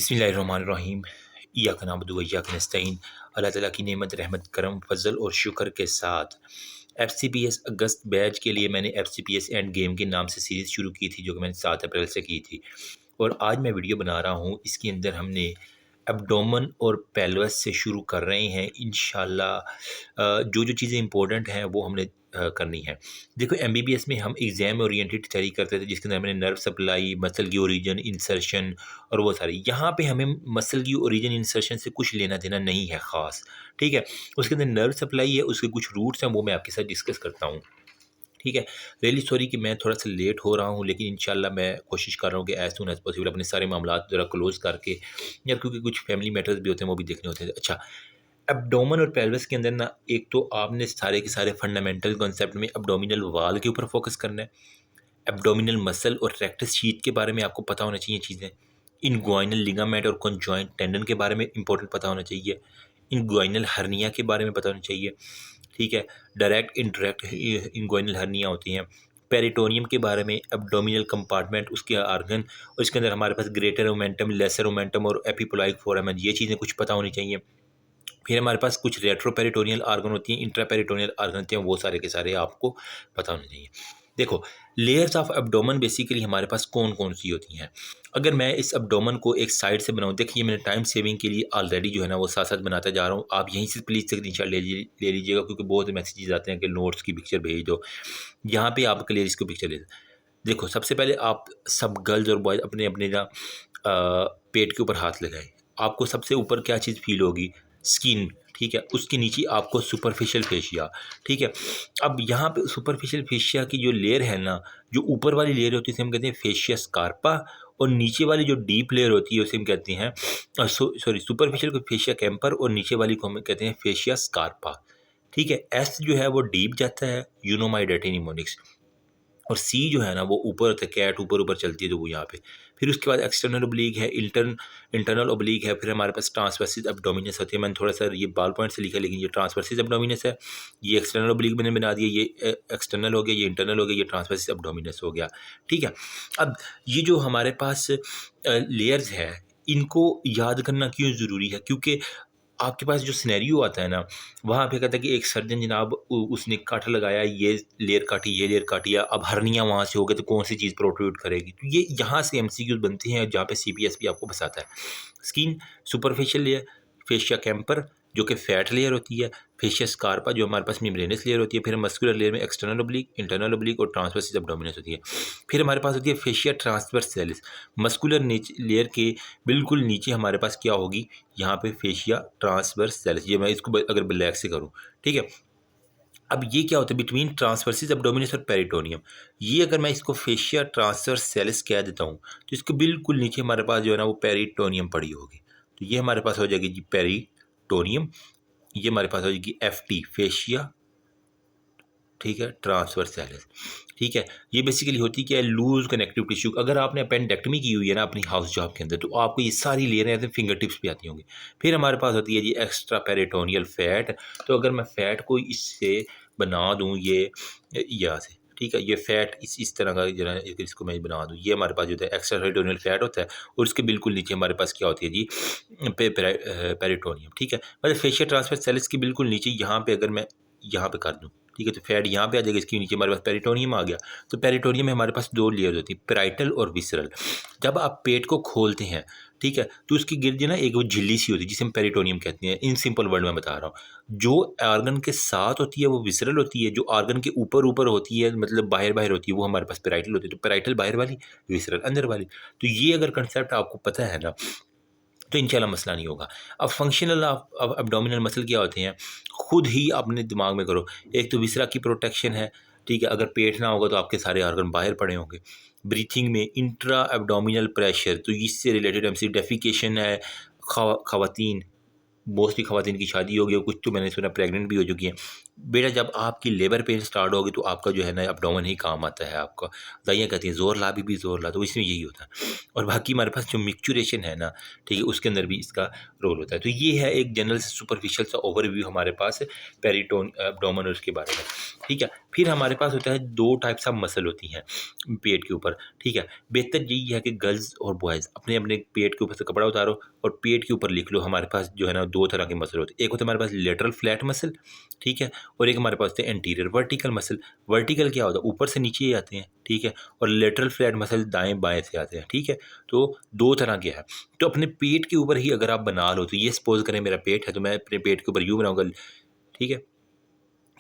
बिस्मिल्लाहिर्रहमानिर्रहीम। इय्याका नअबुदु व इय्याका नस्तईन। अल्लाह ताला की नेमत, रहमत, करम, फज़ल और शुक्र के साथ एफसीपीएस अगस्त बैच के लिए मैंने एफसीपीएस एंड गेम के नाम से सीरीज़ शुरू की थी, जो कि मैंने 7 अप्रैल से की थी। और आज मैं वीडियो बना रहा हूँ, इसके अंदर हमने एब्डोमेन और पेल्विस से शुरू कर रहे हैं इंशाल्लाह। जो चीज़ें इंपॉर्टेंट हैं वो हमने करनी है। देखो, एमबीबीएस में हम एग्ज़ाम ओरिएंटेड स्टडी करते थे, जिसके अंदर मैंने नर्व सप्लाई, मसल की ओरिजिन, इंसर्शन और वो सारी। यहाँ पे हमें मसल की ओरिजिन, इंसर्शन से कुछ लेना देना नहीं है ख़ास, ठीक है। उसके अंदर नर्व सप्लाई है, उसके कुछ रूट्स हैं, वो मैं आपके साथ डिस्कस करता हूँ, ठीक है। रियली सॉरी कि मैं थोड़ा सा लेट हो रहा हूँ, लेकिन इंशाल्लाह मैं कोशिश कर रहा हूँ कि एज सून एज पॉसिबल अपने सारे मामलात ज़रा क्लोज़ करके, या क्योंकि कुछ फैमिली मैटर्स भी होते हैं, वो भी देखने होते हैं। अच्छा, एब्डोमेन और पेल्विस के अंदर ना, एक तो आपने सारे के सारे फंडामेंटल कॉन्सेप्ट में एब्डोमिनल वाल के ऊपर फोकस करना है। एब्डोमिनल मसल और रेक्टस शीथ के बारे में आपको पता होना चाहिए चीज़ें। इनग्वाइनल लिगामेंट और कॉन्जॉइंट टेंडन के बारे में इंपॉर्टेंट पता होना चाहिए। इनग्वाइनल हर्निया के बारे में पता होना चाहिए, ठीक है। डायरेक्ट इंटरेक्ट इनग्वाइनल हर्निया होती हैं। पेरिटोनियम के बारे में, एब्डोमिनल कंपार्टमेंट, उसके आर्गन, और इसके अंदर हमारे पास ग्रेटर ओमेंटम, लेसर ओमेंटम और एपिपोलाइक फोराmen, ये चीज़ें कुछ पता होनी चाहिए। फिर हमारे पास कुछ रेट्रोपेरिटोनियल आर्गन होती हैं, इंट्रापेरिटोनियल आर्गन होते हैं, वो सारे के सारे आपको पता होने चाहिए। देखो, लेयर्स ऑफ एब्डोमेन बेसिकली हमारे पास कौन कौन सी होती हैं। अगर मैं इस एब्डोमेन को एक साइड से बनाऊँ, देखिए मैंने टाइम सेविंग के लिए ऑलरेडी जो है ना वो साथ साथ बनाता जा रहा हूँ। आप यहीं से प्लीज़ स्क्रीनशॉट ले लीजिएगा, क्योंकि बहुत मैसेजेस आते हैं कि नोट्स की पिक्चर भेज दो। यहाँ पे आप क्लियर इसको पिक्चर ले देखो। सबसे पहले आप सब गर्ल्स और बॉयज़ अपने अपने ना पेट के ऊपर हाथ लगाएं। आपको सबसे ऊपर क्या चीज़ फील होगी? स्किन, ठीक है। उसके नीचे आपको सुपरफिशियल फेशिया, ठीक है। अब यहाँ पे सुपरफिशियल फेशिया की जो लेयर है ना, जो ऊपर वाली लेयर होती है उसे हम कहते हैं फेशिया स्कार्पा, और नीचे वाली जो डीप लेयर होती है उसे हम कहते हैं सॉरी, सुपरफिशियल को फेशिया कैम्पर, और नीचे वाली को हम कहते हैं फेशिया स्कार्पा, ठीक है। एस जो है वो डीप जाता है, यूनोमाइडेटी निमोनिक्स, और सी जो है ना वो ऊपर होता है, कैट ऊपर ऊपर चलती है, तो वो यहाँ पे। फिर उसके बाद एक्सटर्नल ओब्लीक है, इंटरनल ओब्लीक है। फिर हमारे पास ट्रांसवर्सिस एब्डोमिनस होती है। मैंने थोड़ा सा ये बाल पॉइंट से लिखा, लेकिन ये ट्रांसवर्सिस एब्डोमिनस है। ये एक्सटर्नल ओब्लीक मैंने बना दिया, ये एक्सटर्नल हो गया, ये इंटरनल हो गया, ये ट्रांसवर्सिस एब्डोमिनस हो गया, ठीक है। अब ये जो हमारे पास लेयर्स है, इनको याद करना क्यों ज़रूरी है? क्योंकि आपके पास जो सिनेरियो आता है ना, वहाँ पे कहता है कि एक सर्जन जनाब उसने कट लगाया, ये लेयर काटी, ये लेयर काटी, या अब हर्निया वहाँ से हो गई, तो कौन सी चीज़ प्रोट्रूड करेगी? तो ये यहाँ से एमसीक्यूज बनते हैं, जहाँ पे सीपीएस भी आपको बताता है। Skin, superficial layer, fascia camper जो कि फैट लेयर होती है, फेशिया स्कार्पा जो हमारे पास मेम्ब्रेनस लेयर होती है, फिर मस्कुलर लेयर में एक्सटर्नल ओब्लीक, इंटरनल ओब्लीक और ट्रांसवर्सिस एब्डोमिनस होती है। फिर हमारे पास होती है फेशिया ट्रांसवर्सेलिस, मस्कुलर लेयर के बिल्कुल नीचे हमारे पास क्या होगी, यहाँ पे फेशिया ट्रांसवर्सेलिस। ये मैं इसको अगर ब्लैक से करूँ, ठीक है। अब ये क्या होता है बिटवीन ट्रांसवर्सिस एब्डोमिनस और पेरिटोनियम, ये अगर मैं इसको फेशिया ट्रांसवर्सेलिस कह देता हूँ, तो इसके बिल्कुल नीचे हमारे पास जो है ना वो पेरिटोनियम पड़ी होगी। तो ये हमारे पास हो जाएगी जी पेरिटोनियम, ये हमारे पास हो जाएगी एफटी फेशिया, ठीक है, ट्रांसवर्सेलिस, ठीक है। ये बेसिकली होती क्या है, लूज कनेक्टिव टिश्यू। अगर आपने अपेंडेक्टमी की हुई है ना अपनी हाउस जॉब के अंदर, तो आपको ये सारी लेयरें फिंगर टिप्स पे आती होंगी। फिर हमारे पास होती है जी एक्स्ट्रा पेरिटोनियल फैट। तो अगर मैं फैट को इससे बना दूं, ये यहाँ से, ठीक है, ये फैट इस तरह का जो है, इसको मैं बना दूं, ये हमारे पास जो है एक्स्ट्रा पेरिटोनियल फैट होता है, और उसके बिल्कुल नीचे हमारे पास क्या होती है जी पेरिटोनियम, ठीक है। मतलब फेशियल ट्रांसफर सेल्स के बिल्कुल नीचे यहाँ पे अगर मैं यहाँ पे कर दूँ, ठीक है, तो फैट यहाँ पे आ जाएगा, इसके नीचे हमारे पास पेरिटोनियम आ गया। तो पेरिटोनियम में हमारे पास दो लेयर होती है, पेराइटल और विसरल। जब आप पेट को खोलते हैं, ठीक है, तो उसकी गिर्द ना एक वो झिल्ली सी होती है, जिसे हम पेरिटोनियम कहते हैं। इन सिंपल वर्ड में बता रहा हूँ। जो आर्गन के साथ होती है वो विसरल होती है, जो आर्गन के ऊपर ऊपर होती है, मतलब बाहर बाहर होती है, वो हमारे पास पेराइटल होती है। तो पेराइटल बाहर वाली, विसरल अंदर वाली। तो ये अगर कंसेप्ट आपको पता है ना, तो इंशाल्लाह मसला नहीं होगा। अब फंक्शनल अब एब्डोमिनल मसल क्या होते हैं, खुद ही अपने दिमाग में करो। एक तो विसरा की प्रोटेक्शन है, ठीक है। अगर पेट ना होगा तो आपके सारे ऑर्गन बाहर पड़े होंगे। ब्रीथिंग में इंट्रा एब्डोमिनल प्रेशर, तो इससे रिलेटेड एमसी डेफिकेशन है। खवातीन, मोस्टली खवातीन की शादी हो गई, कुछ तो मैंने सुना प्रेग्नेंट भी हो चुकी हैं। बेटा, जब आपकी लेबर पेन स्टार्ट होगी तो आपका जो है ना एब्डोमेन ही काम आता है आपका। दाइयाँ कहती हैं ज़ोर ला भी ज़ोर ला, तो इसमें यही होता है। और बाकी हमारे पास जो मिक्चुरेशन है ना, ठीक है, उसके अंदर भी इसका रोल होता है। तो ये है एक जनरल सुपरफिशियल सा ओवरव्यू हमारे पास पेरिटोन एब्डोमेन और उसके बारे में, ठीक है। फिर हमारे पास होता है 2 टाइप्स ऑफ मसल होती हैं पेट के ऊपर, ठीक है? बेहतर यही है कि गर्ल्स और बॉयज़ अपने-अपने पेट के ऊपर से कपड़ा उतारो और पेट के ऊपर लिख लो हमारे पास जो है ना 2 तरह के मसल होते हैं। एक होता है हमारे पास लेटरल फ्लैट मसल, ठीक है? और एक हमारे पास होते हैं एंटीरियर वर्टिकल मसल। वर्टिकल क्या होता है? ऊपर से नीचे ही आते हैं, ठीक है? और लेटरल फ्लैट मसल दाएँ-बाएँ से आते हैं, ठीक है? तो 2 तरह के हैं। तो अपने पेट के ऊपर ही अगर आप बना लो, तो ये सपोज़ करें मेरा पेट है, तो मैं अपने पेट के ऊपर यूँ बनाऊँगा, ठीक है?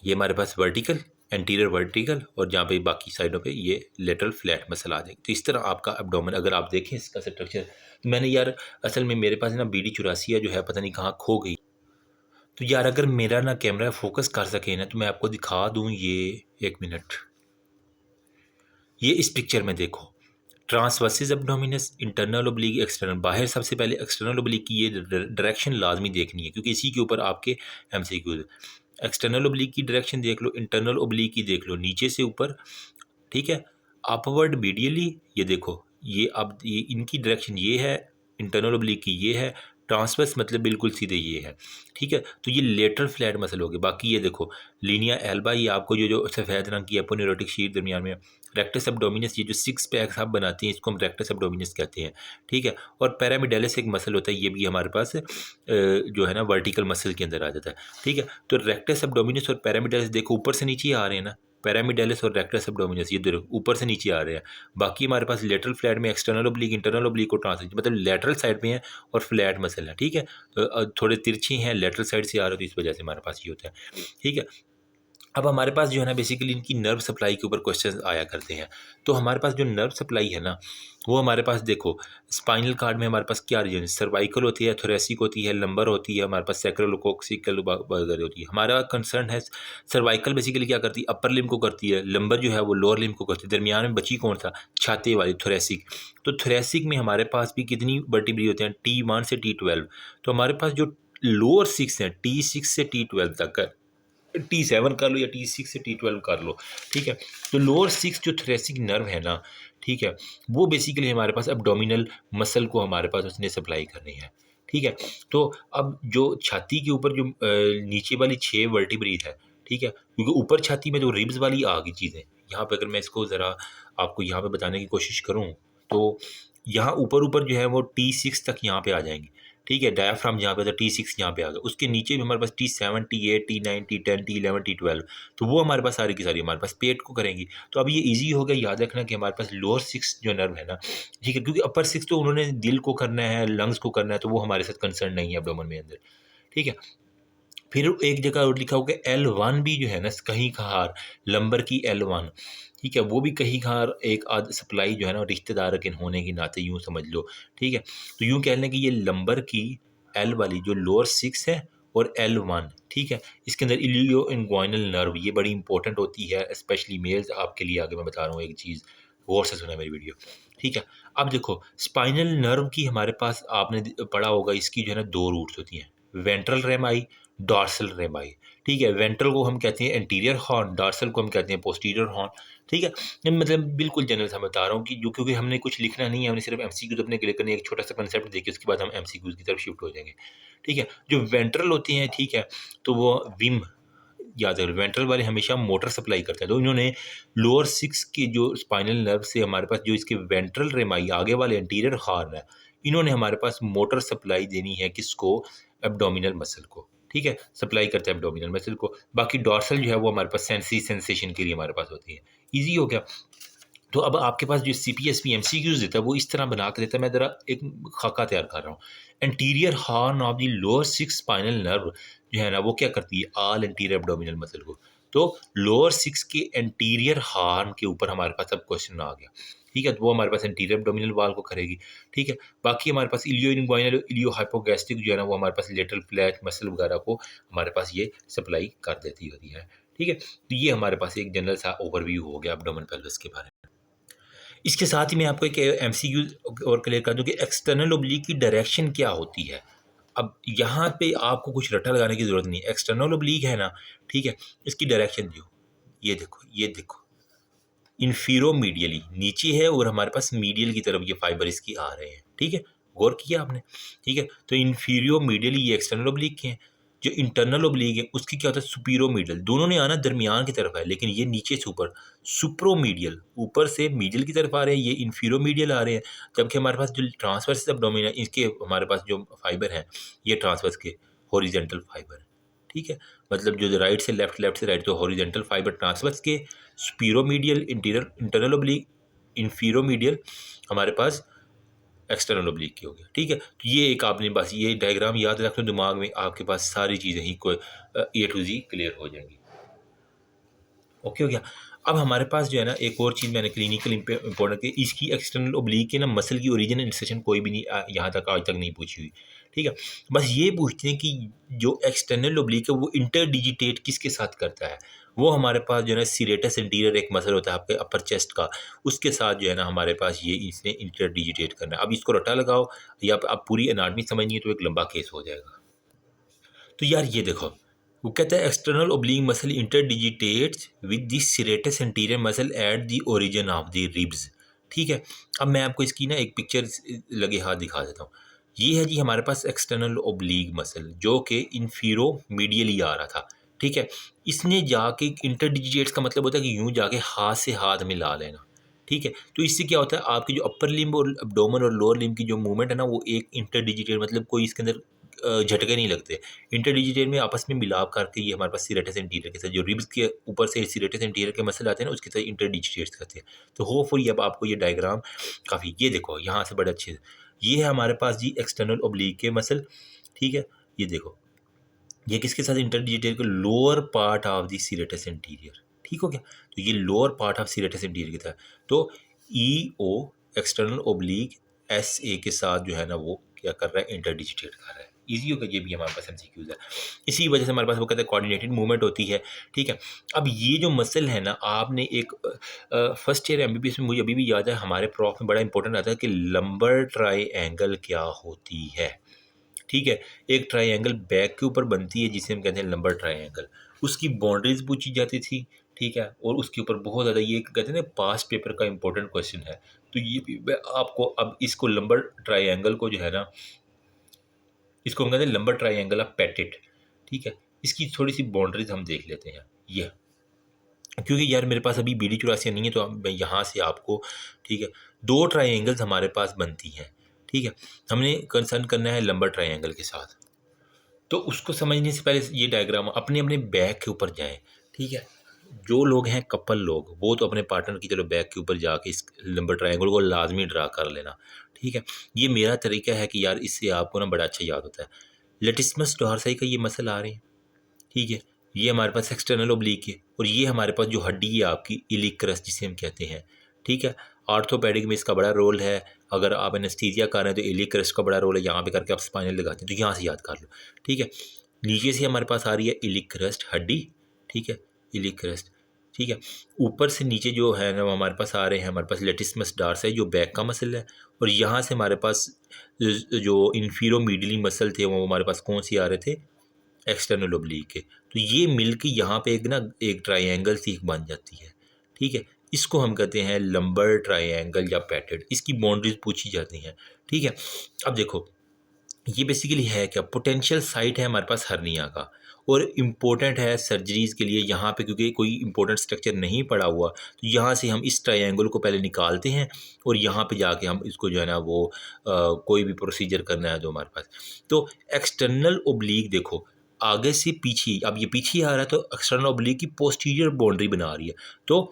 ये हमारे पास वर्टिकल, एंटीरियर वर्टिकल और जहाँ पे बाकी साइडों पे ये लेटरल फ्लैट मसल आ जाएगी। तो इस तरह आपका एब्डोमेन अगर आप देखें इसका स्ट्रक्चर, तो मैंने यार असल में मेरे पास ना बीडी चौरासिया जो है पता नहीं कहाँ खो गई। तो यार अगर मेरा ना कैमरा फ़ोकस कर सके ना तो मैं आपको दिखा दूँ ये, 1 मिनट। ये इस पिक्चर में देखो, transversus abdominis, internal oblique, external. बाहर सबसे पहले एक्सटर्नल ओब्लिक की ये डायरेक्शन लाजमी देखनी है क्योंकि इसी के ऊपर आपके एमसीक्यूज। एक्सटर्नल ओब्लिक की डायरेक्शन देख लो, इंटरनल ओब्लिक की देख लो, नीचे से ऊपर, ठीक है? अपवर्ड मीडियली ये देखो, ये अब ये इनकी डायरेक्शन ये है, इंटरनल ओब्लिक की ये है, ट्रांसवर्स मतलब बिल्कुल सीधे ये है, ठीक है? तो ये लेटरल फ्लैट मसल हो गए। बाकी ये देखो लीनिया एल्बा, ये आपको जो सफ़ेद रंग की एपोन्यूरोटिक शीट दरमियान में, रेक्टस एब्डोमिनस, ये जो सिक्स पैक्स आप बनाते हैं इसको हम रेक्टस एब्डोमिनस कहते हैं, ठीक है? और पैरामिडालिस एक मसल होता है, ये भी हमारे पास जो है ना वर्टिकल मसल के अंदर आ जाता है, ठीक है? तो रेक्टस एब्डोमिनस और पैरामिडालिस देखो ऊपर से नीचे आ रहे हैं ना, पैरामिडालिस और रेक्टस एब्डोमिनस ये दोनों ऊपर से नीचे आ रहे हैं। बाकी हमारे पास लेटरल फ्लैट में एक्सटर्नल ओब्लिक, इंटरनल ओब्लिक और ट्रांसवर्स मतलब लेटरल साइड में है और फ्लैट मसल है, ठीक है? तो थोड़े तिरछे हैं, लेटरल साइड से आ रहे हो तो इस वजह से हमारे पास ये होता है, ठीक है? अब हमारे पास जो है ना बेसिकली इनकी नर्व सप्लाई के ऊपर क्वेश्चन आया करते हैं। तो हमारे पास जो नर्व सप्लाई है ना, वो हमारे पास देखो स्पाइनल कार्ड में हमारे पास क्या रीजन, सर्वाइकल होती है, थोरेसिक होती है, लंबर होती है, हमारे पास सैक्रोकोक्सिकल वगैरह होती है। हमारा कंसर्न है सर्वाइकल बेसिकली क्या करती है, अपर लिम्ब को करती है, लंबर जो है वो लोअर लिम्ब को करती है, दरमियान में बची कौन सा, छाती वाली थोरेसिक। तो थोरेसिक में हमारे पास भी कितनी वर्टिब्री होते हैं, T1 से T12। तो हमारे पास जो लोअर 6 हैं, T6 से T12 तक है, T7 कर लो या T6 से T12 कर लो, ठीक है? तो लोअर 6 जो थोरेसिक नर्व है ना, ठीक है? वो बेसिकली हमारे पास एब्डोमिनल मसल को हमारे पास उसने सप्लाई करनी है, ठीक है? तो अब जो छाती के ऊपर जो नीचे वाली 6 वर्टिब्री है, ठीक है? क्योंकि ऊपर छाती में जो रिब्स वाली आ गई चीज़ें, यहाँ पे अगर मैं इसको ज़रा आपको यहाँ पे बताने की कोशिश करूँ, तो यहाँ ऊपर-ऊपर जो है वो T6 तक यहाँ पे आ जाएँगी, ठीक है? डायाफ्राम जहाँ पे था T6 यहाँ पे आ गया। उसके नीचे भी हमारे पास T7, T8, T9, T10, T11, T12, तो वो हमारे पास सारी की सारी हमारे पास पेट को करेंगी। तो अब ये ईज़ी हो गया याद रखना कि हमारे पास लोअर 6 जो नर्व है ना, ठीक है? क्योंकि अपर 6 तो उन्होंने दिल को करना है, लंग्स को करना है, तो वो हमारे साथ कंसर्न नहीं है एब्डोमेन में अंदर, ठीक है? फिर एक जगह और लिखा होगा L1 भी जो है ना कहीं कहार, लंबर की L1, ठीक है? वो भी कहीं कहार एक आध सप्लाई जो है ना रिश्तेदार के होने के नाते यूँ समझ लो, ठीक है? तो यूँ कह लें कि ये लंबर की L वाली जो लोअर 6 है और L1, ठीक है? इसके अंदर इलियो इंग्वाइनल नर्व ये बड़ी इंपॉर्टेंट होती है स्पेशली मेल्स, आपके लिए आगे मैं बता रहा हूँ एक चीज़, गौर से सुना मेरी वीडियो, ठीक है? अब देखो स्पाइनल नर्व की हमारे पास आपने पढ़ा होगा इसकी जो है ना 2 रूट्स होती हैं, वेंट्रल रेमाई, डॉर्सल रेमाई, ठीक है? वेंट्रल को हम कहते हैं एंटीरियर हॉर्न, डॉर्सल को हम कहते हैं पोस्टीरियर हॉर्न, ठीक है? ये मतलब बिल्कुल जनरल सा बता रहा हूँ कि जो क्योंकि हमने कुछ लिखना नहीं है, हमने सिर्फ एमसीक्यूज़ अपने क्लियर करने एक छोटा-सा कंसेप्ट देखिए उसके बाद हम एमसीक्यूज़ की तरफ शिफ्ट हो जाएँगे, ठीक है? जो वेंट्रल होते हैं, ठीक है? तो वो विम याद रखें वेंट्रल वाले हमेशा मोटर सप्लाई करते हैं, तो इन्होंने लोअर 6 के जो स्पाइनल नर्व से हमारे पास जो इसके वेंट्रल रेमाई आगे वाले एंटीरियर हॉर्न है, इन्होंने हमारे पास मोटर सप्लाई देनी है किसको? एब्डोमिनल मसल को, ठीक है? सप्लाई करते हैं एब्डोमिनल मसल को। बाकी डॉर्सल जो है वो हमारे पास सेंसरी सेंसेशन के लिए हमारे पास होती है। ईज़ी हो गया। तो अब आपके पास जो सीपीएसपी एमसीक्यूज़ देता है वो इस तरह बना के देता है, मैं ज़रा एक खाका तैयार कर रहा हूँ। Anterior horn of the lower 6 spinal nerve जो है ना वो क्या करती है? ऑल एंटीरियर एब्डोमिनल मसल को। तो लोअर 6 के एंटीरियर हॉर्न के ऊपर हमारे पास अब क्वेश्चन आ गया, ठीक है? तो वो हमारे पास एंटीरियर एब्डोमिनल वॉल को करेगी, ठीक है? बाकी हमारे पास इलियो इन्ग्वाइनल, इलियो हाइपोगैस्ट्रिक जो है ना वो हमारे पास लेटरल फ्लैट मसल वगैरह को हमारे पास ये सप्लाई कर देती होती है, ठीक है? तो ये हमारे पास एक जनरल सा ओवरव्यू हो गया एब्डोमिनल पेल्विस के बारे में। इसके साथ ही मैं आपको एक एमसीक्यू और क्लियर कर दूं कि एक्सटर्नल ओब्लिक की डायरेक्शन क्या होती है। अब यहाँ पे आपको कुछ रट्टा लगाने की ज़रूरत नहीं है। एक्सटर्नल ओब्लिक है ना, ठीक है? इसकी डायरेक्शन जो ये देखो इन्फीरो मीडियली नीचे है और हमारे पास मीडियल की तरफ ये फाइबर इसकी आ रहे हैं, ठीक है? गौर किया आपने, ठीक है? तो इन्फीरियो मीडियली ये एक्सटर्नल ओब्लिक के हैं। जो इंटरनल ओब्लिक है उसकी क्या होता है सुपीरोमीडियल, दोनों ने आना दरमियान की तरफ है, लेकिन ये नीचे से ऊपर सुप्रोमीडियल, ऊपर से मीडियल की तरफ आ रहे हैं, ये इन्फीरोमीडियल आ रहे हैं। जबकि हमारे पास जो ट्रांसवर्स एब्डोमेन है इसके हमारे पास जो फाइबर हैं ये ट्रांसवर्स के हॉरिजेंटल फाइबर है, ठीक है। मतलब जो राइट से लेफ्ट, लेफ्ट से राइट, तो हॉरिजेंटल फाइबर ट्रांसवर्स के, सुपीरोमीडियल इंटीरियर इंटरनल ओब्लिक, इन्फीरोमीडियल हमारे पास एक्सटर्नल ओब्लिक की हो गया, ठीक है। तो ये एक आपने बस ये डायग्राम याद रख लो दिमाग में, आपके पास सारी चीज़ें ही कोई A to Z क्लियर हो जाएंगी। ओके हो गया। अब हमारे पास जो है ना एक और चीज़ मैंने क्लिनिकल इंपॉर्टेंट की, इसकी एक्सटर्नल ओब्लिक के ना मसल की ओरिजिन इंसर्शन कोई भी नहीं यहाँ तक आज तक नहीं पूछी हुई, ठीक है। बस ये पूछते हैं कि जो एक्सटर्नल ओब्लिक है वो इंटरडिजिटेट किसके साथ करता है। वो हमारे पास जो है ना सीरेटस इंटीरियर एक मसल होता है आपके अपर चेस्ट का, उसके साथ जो है ना हमारे पास ये इसने इंटरडिजिटेट करना है। अब इसको रटा लगाओ या आप पूरी एनाटमी समझनी है तो एक लंबा केस हो जाएगा। तो यार ये देखो, वो कहता है external oblique muscle interdigitates with the serratus anterior muscle at the origin of the ribs, ठीक है। अब मैं आपको इसकी ना एक पिक्चर लगे हाथ दिखा देता हूँ। ये है जी हमारे पास एक्सटर्नल ओब्लिक मसल जो कि इन्फीरो मीडियली आ रहा था, ठीक है। इसने जाके इंटरडिजिटेट्स का मतलब होता है कि यूं जाके हाथ से हाथ मिला लेना, ठीक है। तो इससे क्या होता है आपकी जो अपर लिम्ब और एब्डोमेन और लोअर लिम्ब की जो मूवमेंट है ना वो एक इंटरडिजिटेट, मतलब कोई इसके अंदर झटके नहीं लगते। इंटरडिजिटेट में आपस में मिलाप करके ये हमारे पास सीरेटस एंटीरियर के साथ जो रिब्स के ऊपर से सीरेटस एंटीरियर के मसल आते हैं ना उसके साथ इंटरडिजिटेट करते हैं। तो होपफुली अब आपको ये डायग्राम काफ़ी, ये देखो यहाँ से बड़े अच्छे से, ये है हमारे पास जी एक्सटर्नल ओब्लिक के मसल, ठीक है। ये देखो ये किसके साथ इंटरडिजिटेट के lower part of the serratus anterior, ठीक हो गया। तो ये lower part of serratus anterior की था। तो ई ओ एक्सटर्नल ओब्लिक एस ए के साथ जो है ना वो क्या कर रहा है इंटरडिजिटेट कर रहा है। ईजी होगा, ये भी हमारे पास एमसीक्यूज है। इसी वजह से हमारे पास वो कहते हैं कोऑर्डिनेटेड मूवमेंट होती है, ठीक है। अब ये जो मसल है ना आपने एक फर्स्ट ईयर एमबीबीएस में मुझे अभी भी याद है हमारे प्रॉफ में बड़ा इंपॉर्टेंट आता है कि लंबर ट्राइएंगल क्या होती है, ठीक है। एक ट्राइएंगल बैक के ऊपर बनती है जिसे हम कहते हैं लंबर ट्राइएंगल, उसकी बाउंड्रीज पूछी जाती थी, ठीक है। और उसके ऊपर बहुत ज़्यादा ये कहते हैं ना पास्ट पेपर का इंपॉर्टेंट क्वेश्चन है। तो ये भी मैं आपको अब इसको लंबर ट्राइएंगल को जो है ना इसको हम कहते हैं लंबर ट्राइएंगल ऑफ पेटिट, ठीक है। इसकी थोड़ी सी बाउंड्रीज हम देख लेते हैं ये, क्योंकि यार मेरे पास अभी BD-84 नहीं है तो मैं यहाँ से आपको, ठीक है, दो ट्राइएंगल्स हमारे पास बनती हैं, ठीक है। हमने कंसर्न करना है लंबर ट्राइएंगल के साथ। तो उसको समझने से पहले ये डायग्राम अपने अपने बैक के ऊपर जाएं, ठीक है। जो लोग हैं कपल लोग वो तो अपने पार्टनर की चलो बैक के ऊपर जाके इस लंबर ट्रायंगल को लाजमी ड्रा कर लेना, ठीक है। ये मेरा तरीका है कि यार इससे आपको ना बड़ा अच्छा याद होता है। लेटिस्मस डॉर्साई का ये मसल आ रहे हैं, ठीक है। ये हमारे पास एक्सटर्नल ओब्लिक है और ये हमारे पास जो हड्डी है आपकी इलिक क्रस्ट जिसे हम कहते हैं, ठीक है। ऑर्थोपेडिक में इसका बड़ा रोल है। अगर आप एनेस्थीसिया कर रहे हैं तो इलिक क्रस्ट का बड़ा रोल है, यहाँ पे करके आप स्पाइनल लगाते हैं तो यहाँ से याद कर लो, ठीक है। नीचे से हमारे पास आ रही है इलिक क्रस्ट हड्डी, ठीक है, इलिक क्रस्ट, ठीक है। ऊपर से नीचे जो है ना वो हमारे पास आ रहे हैं हमारे पास लेटिस्मस डार्स है जो बैक का मसल है, और यहाँ से हमारे पास जो इन्फीरोमीडियली मसल थे वो हमारे पास कौन सी आ रहे थे एक्सटर्नल ओब्लिक के। तो ये मिलके यहाँ पे एक ना एक ट्राइएंगल सी बन जाती है, ठीक है। इसको हम कहते हैं लंबर ट्राइएंगल या पैटेड, इसकी बाउंड्रीज पूछी जाती हैं, ठीक है। अब देखो ये बेसिकली है क्या, पोटेंशियल साइट है हमारे पास हर्निया का और इम्पोर्टेंट है सर्जरीज के लिए यहाँ पे, क्योंकि कोई इंपॉर्टेंट स्ट्रक्चर नहीं पड़ा हुआ तो यहाँ से हम इस ट्रायंगल को पहले निकालते हैं और यहाँ पे जाके हम इसको जो है ना वो कोई भी प्रोसीजर करना है जो हमारे पास। तो एक्सटर्नल ओब्लिक देखो आगे से पीछे, अब ये पीछे आ रहा है तो एक्सटर्नल ओब्लिक की पोस्टीरियर बाउंड्री बना रही है। तो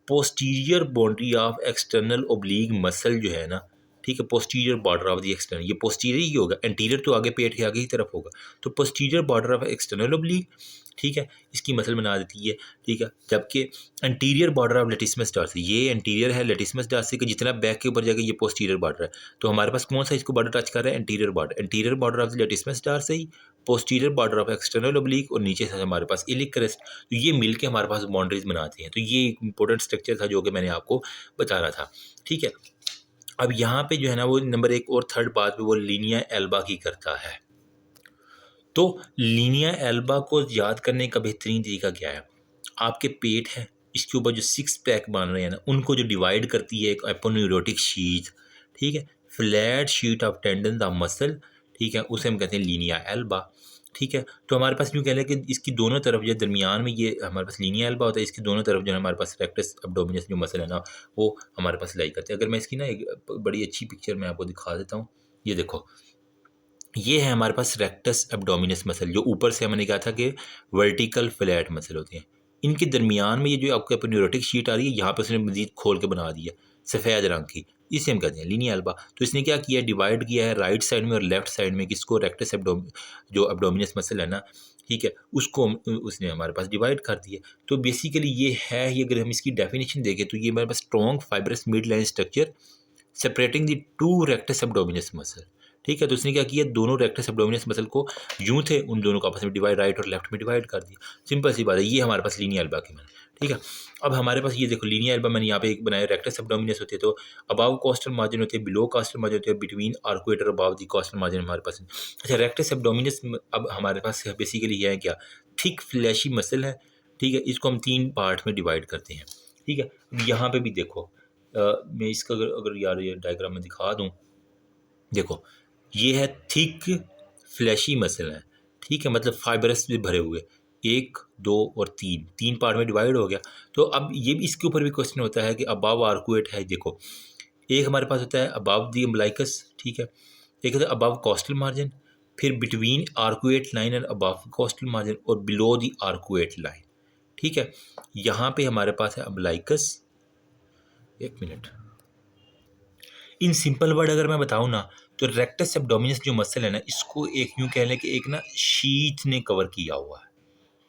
posterior boundary of external oblique muscle जो है ना, ठीक है, posterior border of the external, ये पोस्टीरियर ही होगा, एंटीरियर तो आगे पेट के आगे ही तरफ होगा। तो posterior border of external oblique, ठीक है, इसकी मसल बना देती है, ठीक है। जबकि anterior border of latissimus Darcy, ये एंटीरियर है लेटिस्मस डार्सी का, जितना बैक के ऊपर जाएगा ये पोस्टीरियर बॉर्डर है। तो हमारे पास कौन सा इसको बॉर्डर टच कर रहा है, anterior border of latissimus dorsi, posterior border of external oblique और नीचे से हमारे पास इलिक क्रेस्ट। तो ये मिलके हमारे पास बाउंड्रीज बनाते हैं। तो ये एक इंपॉर्टेंट स्ट्रक्चर था जो कि मैंने आपको बता रहा था, ठीक है। अब यहाँ पे जो है ना वो नंबर एक और थर्ड बात पे वो लीनिया एल्बा की करता है। तो लीनिया एल्बा को याद करने का बेहतरीन तरीका क्या है, आपके पेट है इसके ऊपर जो सिक्स पैक बन रहे हैं ना उनको जो डिवाइड करती है एक एपोन्यूरोटिक शीथ, ठीक है, flat sheet of tendon of muscle, ठीक है, उसे हम कहते हैं लीनिया एल्बा। ठीक है, तो हमारे पास यूँ कह लें कि इसकी दोनों तरफ जो दरमियान में ये हमारे पास लीनिया एल्बा होता है, इसकी दोनों तरफ जो है हमारे पास रेक्टस एब्डोमिनस जो मसल है ना, वो हमारे पास लाई करते हैं। अगर मैं इसकी ना एक बड़ी अच्छी पिक्चर मैं आपको दिखा देता हूँ। ये देखो, ये है हमारे पास रेक्टस एब्डोमिनस मसल, जो ऊपर से हमने कहा था कि वर्टिकल फ्लैट मसल होते हैं। इनके दरमियान में ये जो आपको न्यूरोटिक शीट आ रही है, यहाँ पे उसने मज़ीद खोल के बना दिया सफ़ेद रंग की, इसे हम कहते हैं लीनिया एल्बा। तो इसने क्या किया है, डिवाइड किया है राइट साइड में और लेफ्ट साइड में, किसको, रेक्टस जो एब्डोमिनस मसल है ना, ठीक है, उसको उसने हमारे पास डिवाइड कर दिया। तो बेसिकली ये है, ये अगर हम इसकी डेफिनेशन देखें तो ये हमारे पास strong fibrous mid line structure separating the two rectus abdominis muscle. ठीक है, तो उसने क्या किया, दोनों रेक्टस एब्डोमिनस मसल को यूं थे, उन दोनों को आपस में डिवाइड, राइट और लेफ्ट में डिवाइड कर दिया। सिंपल सी बात है, ये हमारे पास लीनिया एल्बा की मैंने। ठीक है, अब हमारे पास ये देखो लीनिया एल्बा मैंने यहाँ पे एक बनाया, रेक्टस एब्डोमिनस होते हैं तो अबाव कॉस्टल मार्जिन होते हैं, बिलो कॉस्टल मार्जिन होते हैं, बिटवीन आर्कुएटर अबाव दी कॉस्टल मार्जिन हमारे पास। अच्छा, रेक्टस एब्डोमिनस अब हमारे पास बेसिकली है क्या, थिक फ्लैशी मसल है। ठीक है, इसको हम 3 पार्ट में डिवाइड करते हैं। ठीक है, अब यहाँ पे भी देखो, मैं इसका अगर अगर यार ये डायग्राम में दिखा दूँ, देखो ये है थिक फ्लैशी मसल है। ठीक है, मतलब फाइबरस से भरे हुए, 1 2 और 3 पार्ट में डिवाइड हो गया। तो अब ये भी, इसके ऊपर भी क्वेश्चन होता है कि अबाव आर्कुएट है। देखो, एक हमारे पास होता है अबाव दी अम्बलाइकस, ठीक है, एक होता है अबाव कॉस्टल मार्जिन, फिर between arcuate line and above coastal margin और बिलो दी आर्कुएट लाइन। ठीक है, यहाँ पे हमारे पास है अम्बलाइकस। एक मिनट, इन सिंपल वर्ड अगर मैं बताऊँ ना, तो रेक्टस एब्डोमिनस जो मसल है ना, इसको एक यूँ कह लें कि एक ना शीथ ने कवर किया हुआ है।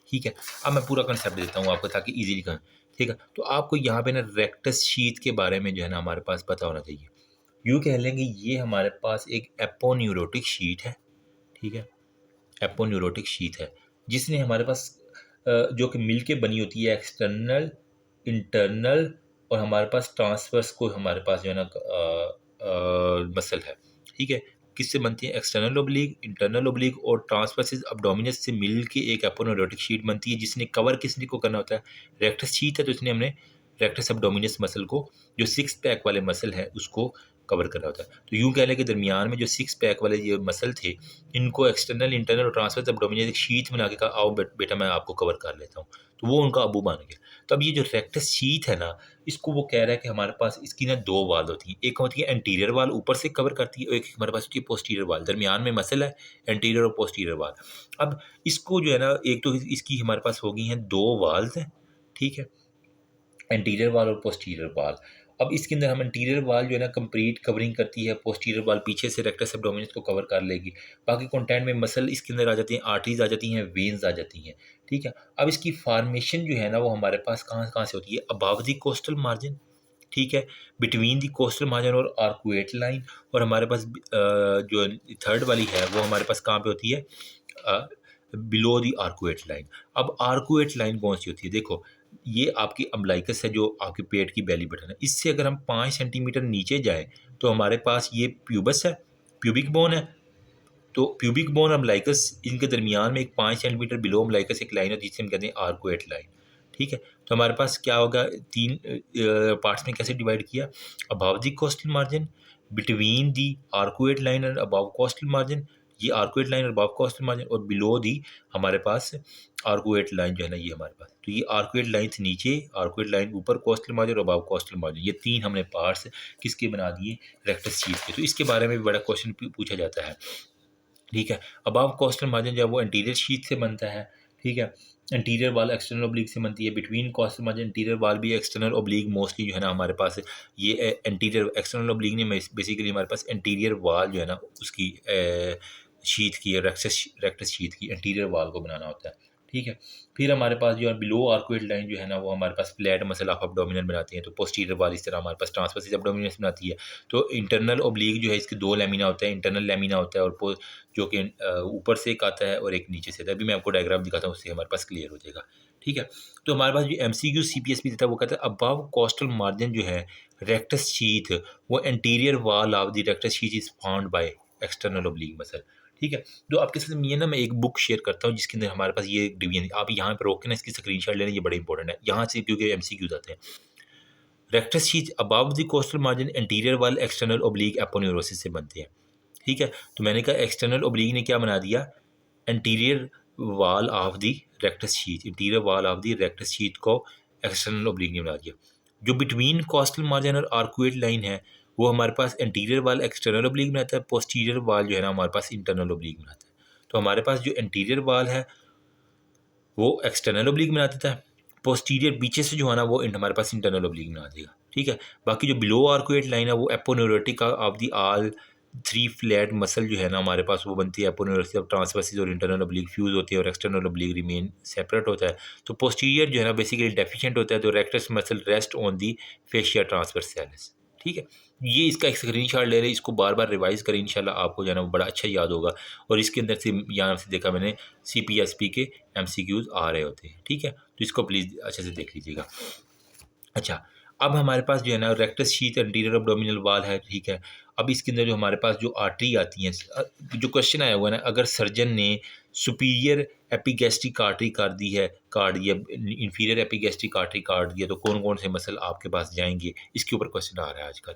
ठीक है, अब मैं पूरा कंसेप्ट देता हूँ आपको ताकि इजीली कर। ठीक है, तो आपको यहाँ पे ना रेक्टस शीथ के बारे में जो है ना हमारे पास पता होना चाहिए। यूँ कह लेंगे ये हमारे पास एक एपोन्यूरोटिक शीट है। ठीक है, एपोन्यूरोटिक शीट है, जिसने हमारे पास जो कि मिल के बनी होती है एक्सटर्नल, इंटरनल और हमारे पास ट्रांसवर्स को हमारे पास जो है ना मसल है। ठीक है, किससे बनती है, एक्सटर्नल ओब्लिक, इंटरनल ओब्लिक और ट्रांसवर्सिस अब्डोमिनस से मिल के एक एपोन्यूरोटिक शीट बनती है, जिसने कवर किसने को करना होता है, रेक्टस शीट है, तो इसने हमने रेक्टस एब्डोमिनस मसल को, जो 6 पैक वाले मसल है, उसको कवर करना होता है। तो यूँ कह लें कि दरमियान में जो 6 पैक वाले ये मसल थे, इनको एक्सटर्नल, इंटरनल और ट्रांसवर्स एब्डोमिनल एक शीट बना के कहा, आओ बेटा मैं आपको कवर कर लेता हूँ। तो वो उनका अबू बन गया। तो अब ये जो रेक्टस शीट है ना, इसको वो कह रहा है कि हमारे पास इसकी ना 2 वाल होती हैं। एक होती है एंटीरियर वाल, ऊपर से कवर करती है, और एक हमारे पास होती है पोस्टीरियर वाल, दरमियान में मसल है, एंटीरियर और पोस्टीरियर वाल। अब इसको जो है ना, एक तो इसकी हमारे पास हो गई हैं 2 वाल्स हैं। ठीक है, एंटीरियर वाल और पोस्टीरियर वाल। अब इसके अंदर हम एंटीरियर वाल जो है ना कंप्लीट कवरिंग करती है, पोस्टीरियर वाल पीछे से रेक्टस एब्डोमिनस को कवर कर लेगी। बाकी कंटेंट में मसल इसके अंदर आ जाती हैं, आर्टरीज आ जाती हैं, वेन्स आ जाती हैं। ठीक है, अब इसकी फॉर्मेशन जो है ना, वो हमारे पास कहाँ कहाँ से होती है, अबाव दी कोस्टल मार्जिन, ठीक है, बिटवीन दी कोस्टल मार्जिन और आर्कुएट लाइन, और हमारे पास जो थर्ड वाली है वो हमारे पास कहाँ पे होती है, बिलो दी आर्कुएट लाइन। अब आर्कुएट लाइन कौन सी होती है, देखो ये आपकी अम्बलाइकस है, जो आपके पेट की बेली बटन है, इससे अगर हम 5 सेंटीमीटर नीचे जाएं तो हमारे पास ये प्यूबस है, प्यूबिक बोन है। तो प्यूबिक बोन अम्बलाइकस, इनके दरमियान में एक 5 सेंटीमीटर बिलो अम्बलाइकस एक लाइन है, जिसे हम कहते हैं आर्कुएट लाइन। ठीक है, तो हमारे पास क्या होगा, 3 पार्ट्स में कैसे डिवाइड किया, above the coastal margin, between the arcuate line and above coastal margin, ये arcuate line or above coastal margin, और बिलो दी हमारे पास आर्कुएट लाइन जो है ना, ये हमारे पास। तो ये आर्कुएट लाइन से नीचे, आर्कुएट लाइन ऊपर, coastal margin or above coastal margin, ये 3 हमने पार्ट्स किसके बना दिए, रेक्टस शीट के। तो इसके बारे में भी बड़ा क्वेश्चन पूछा जाता है। ठीक है, अबाव कोस्टल मार्जिन जो है वो एंटीरियर शीट से बनता है। ठीक है, एंटीरियर वाल एक्सटर्नल ओब्लिक से बनती है, बिटवीन कोस्टल मार्जिन एंटीरियर वाल भी एक्सटर्नल ओब्लिक मोस्टली जो है ना हमारे पास ये एंटीरियर, एक्सटर्नल ओब्लिक नहीं, बेसिकली हमारे पास एंटीरियर वाल जो है ना उसकी शीट की, रेक्टस शीट की एंटीरियर वाल को बनाना होता है। ठीक है, फिर हमारे पास जो है बिलो आर्कुएट लाइन जो है ना, वो हमारे पास फ्लैट मसल ऑफ एब्डोमिनल बनाती है। तो पोस्टीरियर वाल इस तरह हमारे पास ट्रांसवर्सिस एब्डोमिनल बनाती है। तो इंटरनल ओब्लिक जो है, इसके 2 लेमिना होता है, इंटरनल लेमिना होता है और जो कि ऊपर से एक आता है और एक नीचे से आता है। अभी मैं आपको डायग्राम दिखाता हूँ, उससे हमारे पास क्लियर हो जाएगा। ठीक है, तो हमारे पास जो MCQ CPS भी देता है, वो कहता है अबव कोस्टल मार्जिन जो है रेक्टस शीथ, वो anterior wall of the rectus sheath is found by external oblique muscle. ठीक है, तो आपके साथ ये ना मैं एक बुक शेयर करता हूँ जिसके अंदर हमारे पास ये डिवीजन, आप यहाँ पर रोक के ना इसकी स्क्रीनशॉट लेना, ये बड़े इंपॉर्टेंट है यहाँ से, क्योंकि MCQ आते हैं। Rectus sheath above the coastal margin anterior वाल एक्सटर्नल ओब्लिक एपोन्यूरोसिस से बनते हैं। ठीक है, तो मैंने कहा एक्सटर्नल ओब्लिक ने क्या बना दिया, interior wall of the rectus sheath, interior wall of the rectus sheath को एक्सटर्नल ओब्लिक ने बना दिया। जो बिटवीन कॉस्टल मार्जिन और आर्कुएट लाइन है वो हमारे पास इंटीरियर वाल एक्सटर्नल ओब्लिक बनाता है, पोस्टीरियर वाल जो है ना हमारे पास इंटरनल ओब्लिक बनाता है। तो हमारे पास जो इंटीरियर वाल है वो एक्सटर्नल ओब्लिक बना देता है, पोस्टीरियर पीछे से जो है ना वो हमारे पास इंटरनल ओब्लिक बना देगा, ठीक है। बाकी जो बिलो आर्कुएट लाइन है वो aponeurotic of the all three flat muscle जो है ना हमारे पास वो बनती है एपोन्यूरोटिक, जब ट्रांसवर्सिस और इंटरनल ओब्लिक फ्यूज होती है और एक्सटर्नल ओब्लिक रिमेन सेपरेट होता है। तो पोस्टीरियर जो है ना बेसिकली डेफिशिएंट होता है, तो rectus muscle rest on the fascia transversalis, ठीक है। ये इसका एक स्क्रीनशॉट ले रहे हैं, इसको बार बार रिवाइज करें, इंशाल्लाह आपको जो है ना वो बड़ा अच्छा याद होगा। और इसके अंदर से यहाँ से देखा मैंने CPSP के MCQs आ रहे होते हैं, ठीक है। तो इसको प्लीज़ अच्छे से देख लीजिएगा। अच्छा, अब हमारे पास जो है ना रेक्टस शीथ एंटीरियर एब्डोमिनल वाल है, ठीक है। अब इसके अंदर जो हमारे पास जो आर्टरी आती हैं, जो क्वेश्चन आया हुआ है ना, अगर सर्जन ने सुपीरियर एपिगैस्ट्रिक आर्टरी काट दी है, काट दिया, इंफीरियर एपिगैस्ट्रिक आर्टरी काट दिया, तो कौन कौन से मसल आपके पास जाएंगे, इसके ऊपर क्वेश्चन आ रहा है आजकल।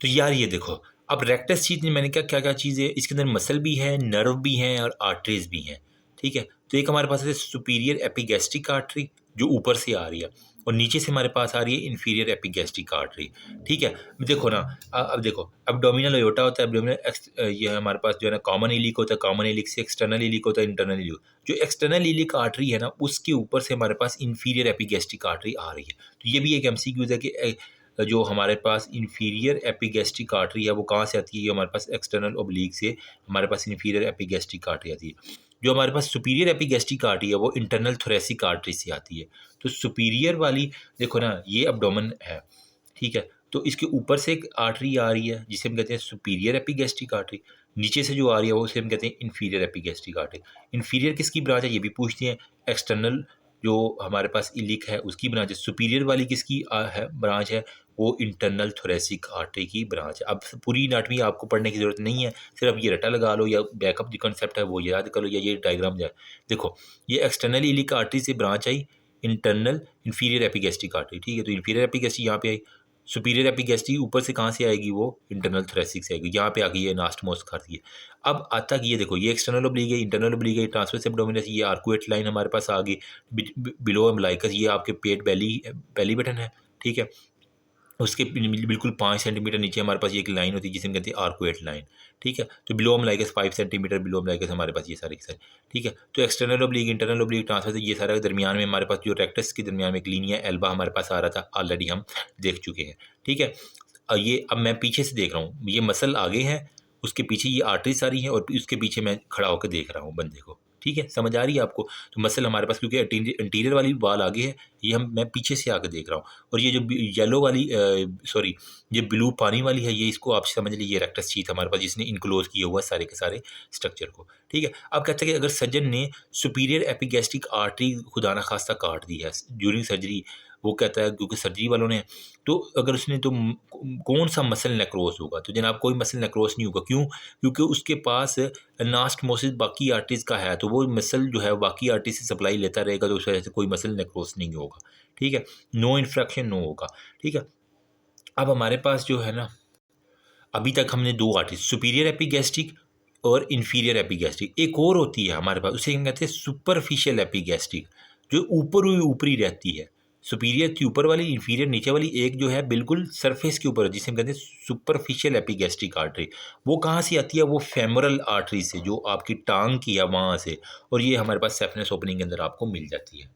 तो यार ये देखो, अब रेक्टस शीथ में मैंने क्या क्या क्या चीज़ें, इसके अंदर मसल भी है, नर्व भी हैं और आर्टरीज भी हैं, ठीक है। तो एक हमारे पास है सुपीरियर एपिगैस्ट्रिक आर्टरी जो ऊपर से आ रही है, और नीचे से हमारे पास आ रही है इन्फीरियर एपिगैस्ट्रिक आर्टरी, ठीक है। देखो ना, अब देखो एब्डोमिनल अयोटा होता है, एब्डोमिनल ये हमारे पास जो है ना कॉमन इलिक होता है, कॉमन इलिक से एक्सटर्नल इलिक होता है, इंटरनल इलिक। जो एक्सटर्नल इलिक आर्टरी है ना उसके ऊपर से हमारे पास इन्फीरियर एपिगैस्ट्रिक आर्टरी आ रही है। तो ये भी एक MCQ है कि जो हमारे पास इन्फीरियर एपिगैस्ट्रिक आर्टरी है वो कहाँ से आती है, ये हमारे पास एक्सटर्नल ओब्लिक से हमारे पास इन्फीरियर एपिगैस्ट्रिक आर्टरी आती है। जो हमारे पास सुपीरियर एपिगैस्ट्रिक आर्टरी है वो इंटरनल थोरेसिक आर्टरी से आती है। तो सुपीरियर वाली देखो ना, ये एब्डोमेन है, ठीक है। तो इसके ऊपर से एक आर्टरी आ रही है जिसे हम कहते हैं सुपीरियर एपिगैस्ट्रिक आर्टरी, नीचे से जो आ रही है वो उसे हम कहते हैं इन्फीरियर एपिगैस्ट्रिक आर्टरी। इन्फीरियर किसकी ब्रांच है ये भी पूछते हैं, एक्सटर्नल जो हमारे पास इलिक है उसकी ब्रांच है। सुपीरियर वाली किसकी है ब्रांच है, वो इंटरनल थोरेसिक आर्टरी की ब्रांच है। अब पूरी एनाटमी आपको पढ़ने की ज़रूरत नहीं है, सिर्फ ये रटा लगा लो या बैकअप जो कंसेप्ट है वो याद कर लो या ये डायग्राम जो है। देखो ये एक्सटर्नल इलिक आर्टरी से ब्रांच आई इंटरनल इन्फीरियर एपिगैस्ट्रिक आर्टरी, ठीक है। तो इन्फीरियर एपिगैस्ट्रिक यहाँ पे आई, सुपीरियर एपिगैस्ट्रिक ऊपर से कहाँ से आएगी, वो इंटरनल थोरेसिक से आएगी, यहाँ पे आ गई है नास्टमोस खाती है। अब आता कि ये देखो ये एक्सटर्नल ओब्लिक है, इंटरनल ओब्लिक है, ट्रांसवर्स एब्डोमिनस, ये आर्कुएट लाइन हमारे पास आ गई, बिलो अम्बिलिकस ये आपके पेट बेली बटन है, ठीक है। उसके बिल्कुल 5 सेंटीमीटर नीचे हमारे पास ये एक लाइन होती है जिसे हम कहते हैं आर्कुएट लाइन, ठीक है। तो below umbilicus 5 centimetre below umbilicus हमारे पास ये सारे के सारे, ठीक है। तो external oblique, internal oblique, transverse, ये सारा दरमियान में हमारे पास जो रेक्टस के दरमियान में एक लीनिया एल्बा हमारे पास आ रहा था, ऑलरेडी हम देख चुके हैं, ठीक है। ये अब मैं पीछे से देख रहा हूँ, ये मसल आगे है, उसके पीछे ये आर्टरी सारी है और उसके पीछे मैं खड़ा होकर देख रहा हूँ बंदे को, ठीक है। समझ आ रही है आपको। तो मसल हमारे पास क्योंकि इंटीरियर वाली वाल आगे है, ये मैं पीछे से आकर देख रहा हूँ। और ये जो येलो वाली सॉरी ये ब्लू पानी वाली है, ये इसको आप समझ लीजिए ये रेक्टस शीथ हमारे पास जिसने इनक्लोज किया हुआ सारे के सारे स्ट्रक्चर को, ठीक है। अब कहते हैं कि अगर सर्जन ने सुपीरियर एपिगैस्ट्रिक आर्टरी खुदा न खास्ता काट दी है ड्यूरिंग सर्जरी, वो कहता है क्योंकि सर्जरी वालों ने, तो अगर उसने तो कौन सा मसल नेक्रोस होगा, तो जनाब कोई मसल नेक्रोस नहीं होगा। क्यों? क्योंकि उसके पास नास्टमोसिस बाकी आर्टरीज का है, तो वो मसल जो है बाकी आर्टरी से सप्लाई लेता रहेगा, तो उस वजह से कोई मसल नेक्रोस नहीं होगा, ठीक है। नो इन्फ्रैक्शन नो होगा, ठीक है। अब हमारे पास जो है ना, अभी तक हमने दो आर्टरी सुपीरियर एपिगैस्ट्रिक और इन्फीरियर एपिगैस्ट्रिक, एक और होती है हमारे पास उसे हम कहते हैं सुपरफिशियल एपिगैस्ट्रिक, जो ऊपर ही ऊपरी रहती है। सुपीरियर की ऊपर वाली, इन्फीरियर नीचे वाली, एक जो है बिल्कुल सरफेस के ऊपर जिसे हम कहते हैं सुपरफिशियल एपिगैस्ट्रिक आर्टरी। वो कहाँ से आती है, वो फेमोरल आर्टरी से जो आपकी टांग की है वहाँ से, और ये हमारे पास सेफनेस ओपनिंग के अंदर आपको मिल जाती है।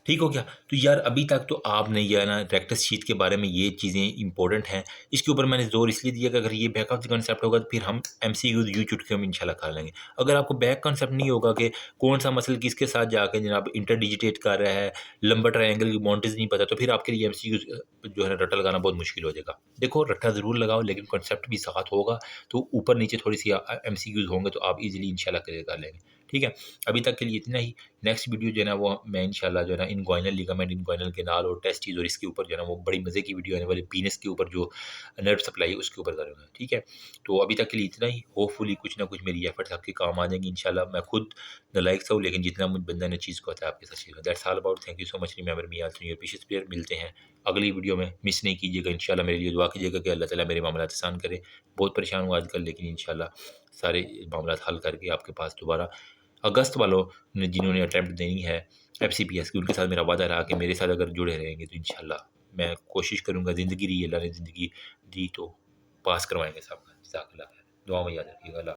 ठीक हो गया। तो यार अभी तक तो आपने यह ना रेक्टस शीथ के बारे में ये चीज़ें इंपॉर्टेंट हैं, इसके ऊपर मैंने जोर इसलिए दिया कि अगर ये बैक ऑफ द कंसेप्ट होगा तो फिर हम MCQ यू चुटके हम इंशाल्लाह खा लेंगे। अगर आपको बैक कंसेप्ट नहीं होगा कि कौन सा मसल किसके साथ जाके जनाब इंटरडिजिटेट कर रहा है, लंबा ट्रायंगल की बाउंड्रीज नहीं पता, तो फिर आपके लिए MCQ जो है ना रट्टा लगाना बहुत मुश्किल हो जाएगा। देखो रट्टा ज़रूर लगाओ लेकिन कंसेप्ट भी साथ होगा, तो ऊपर नीचे थोड़ी सी MCQs होंगे तो आप इजीली इंशाल्लाह क्लियर कर लेंगे। ठीक है, अभी तक के लिए इतना ही। नेक्स्ट वीडियो जो है ना वो मैं इंशाल्लाह जो है ना इनग्वाइनल लिगामेंट, इनग्वाइनल कैनाल और टेस्टिस और इसके ऊपर जो है ना वो बड़ी मज़े की वीडियो आने वाली, पीनस के ऊपर जो नर्व सप्लाई है उसके ऊपर करूँगा। ठीक है, तो अभी तक के लिए इतना ही। होपफुली कुछ ना कुछ मेरी एफर्ट्स आपके काम आ जाएंगी इंशाल्लाह। मैं खुद नालायक सा हूँ लेकिन जितना मुझ बंदा ने चीज़ को आता है आपके साथ share. That's all about. Thank you so much. Remember me also your precious player. मिलते हैं अगली वीडियो में, मिस नहीं कीजिएगा। इंशाल्लाह मेरे लिए दुआ कीजिएगा कि अल्लाह ताला मेरे मामला आसान करे। बहुत परेशान हूँ आजकल लेकिन इंशाल्लाह सारे मामला हल करके आपके पास दोबारा अगस्त वालों ने जिन्होंने अटेम्प्ट देनी है एफसीपीएस की, उनके साथ मेरा वादा रहा कि मेरे साथ अगर जुड़े रहेंगे तो इंशाल्लाह मैं कोशिश करूँगा, ज़िंदगी रही, अल्लाह ने ज़िंदगी दी तो पास करवाएँगे सबका। जज़ाकल्लाह खैर। दुआ में याद रखिएगा। अल्लाह